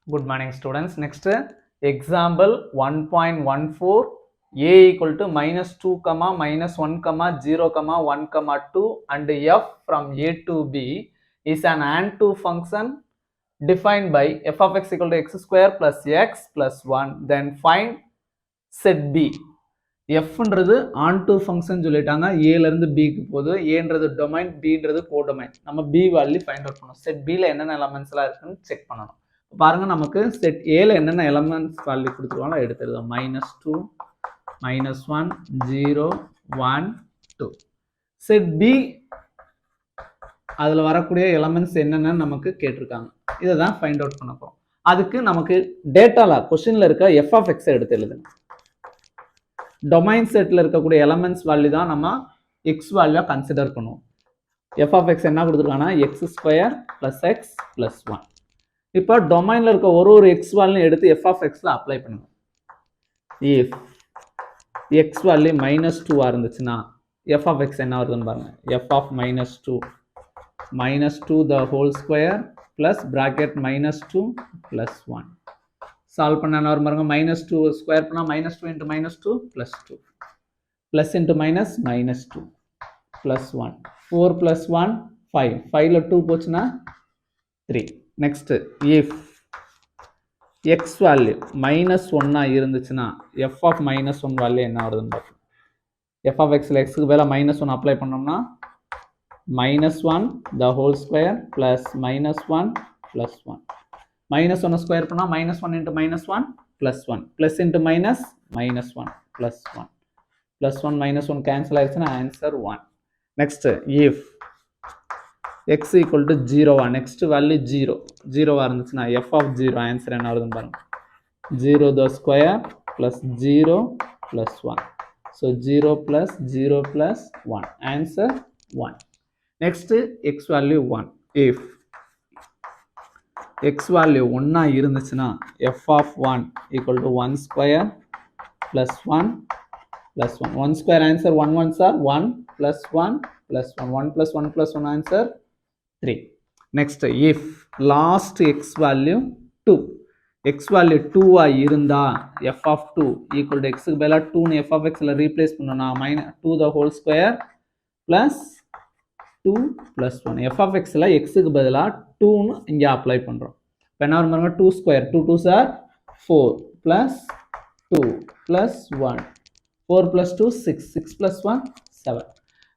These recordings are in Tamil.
Good morning students. Next example 1.14 a equal to minus 2 comma minus 1 comma 0 comma 1 comma 2 and f from a to b is an AND2 function defined by f of x equal to x square plus x plus 1. Then find set b. Fன்றது onto function சொல்லிட்டாங்க. a ல இருந்து b க்கு போகுது. aன்றது domain, bன்றது codomain. நம்ம b வேல்யூ ஃபைண்ட் அவுட் பண்ணனும். செட் b ல என்னென்ன எலிமெண்ட்ஸ்லாம் இருக்குன்னு செக் பண்ணனும். பாருங்க நமக்கு செட் a ல என்னென்ன எலிமெண்ட்ஸ் வேல்யூ கொடுத்துருக்காங்களோ எடுத்துறோம். -2 -1 0 1 2. செட் b அதுல வரக்கூடிய எலிமெண்ட்ஸ் என்னென்னு நமக்கு கேட்டிருக்காங்க. இத தான் ஃபைண்ட் அவுட் பண்ண போறோம். அதுக்கு நமக்கு டேட்டால क्वेश्चनல இருக்க f of x எடுத்து எழுதுங்க. டொமைன் செட்ல இருக்கக்கூடிய எலிமெண்ட்ஸ் வேல்யூ தான் நம்ம x வேல்யூவா கன்சிடர் பண்ணுவோம். f of x என்ன கொடுத்திருக்கானா x² + x + 1. இப்போ டொமைன்ல இருக்க ஒரு x வேல்யூ எடுத்து f of x ல அப்ளை பண்ணுங்க. if x வேல்யூ -2 ஆ இருந்துச்சுனா f of x என்ன வருதுன்னு பாருங்க. f of -2 -2 the whole square plus bracket -2 plus 1. Solve பண்ணா என்ன வரும் பாருங்க. -2 ஸ்கொயர் பண்ணா -2 into -2 plus 2 plus into minus -2 plus 1 4 plus 1 5 5ல 2 போச்சுனா 3. next if x value -1 ஆ இருந்துச்சுனா f of -1 வேல்யூ என்ன வருதுன்னு பாருங்க. f of x ல x க்கு பதிலா -1 அப்ளை பண்ணோம்னா -1 the whole square plus -1 plus 1. -1 square பண்ணா -1 into -1 plus 1 plus into minus -1 plus 1 plus 1 -1 cancel ஆயிடுச்சுனா answer 1. next if x equal to 0 next value 0 ஆ இருந்துச்சுனா f of 0 ஆன்சர் என்ன வருதுன்னு பாருங்க. 0 the square plus 0 plus 1. so 0 plus 0 plus 1 answer 1. next x value 1. if x value 1 ஆ இருந்துச்சுனா f of 1 equal to 1 square plus 1 plus 1. 1 square answer 1 ones are 1 plus 1 plus 1. 1 plus 1 plus 1 answer 3. next if last x value 2. x value 2 ஆ இருந்தா f of 2 equal to x க்கு பதிலா 2 னு f of x ல ரீப்ளேஸ் பண்ணனும்னா -2 the whole square plus 2 plus 1. f of x ல x க்கு பதிலா 2 னு இங்க அப்ளை பண்றோம். இப்போ என்ன வரும் பாருங்க. 2 square 2 2s are 4 plus 2 plus 1 4 plus 2 6 6 plus 1 7.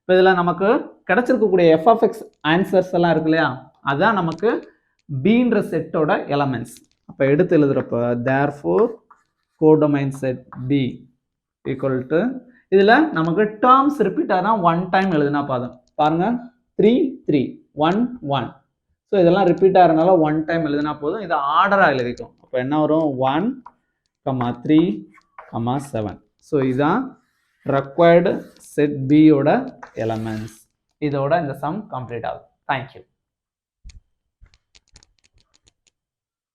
இப்போ இதுல நமக்கு கிடைச்சிருக்கக்கூடிய f of x ஆன்சர்ஸ் எல்லாம் இருக்கு இல்லையா, அதான் நமக்கு bன்ற செட்டோட எலிமெண்ட்ஸ். அப்ப எடுத்து எழுதுறப்ப therefore codomain set b equal to இதுல நமக்கு டேர்ம்ஸ் ரிப்பீட் ஆனா 1 டைம் எழுதுனா பாருங்க 3 3 1 1. ஸோ இதெல்லாம் ரிப்பீட் ஆகிறதுனால 1 டைம் எழுதுனா போதும். இதை ஆர்டராக எழுதிக்கும். அப்போ என்ன வரும் 1 3 7. ஸோ இதுதான் required set b ஓட எலமெண்ட்ஸ். இதோட இந்த சம் கம்ப்ளீட் ஆகும். தேங்க்யூ.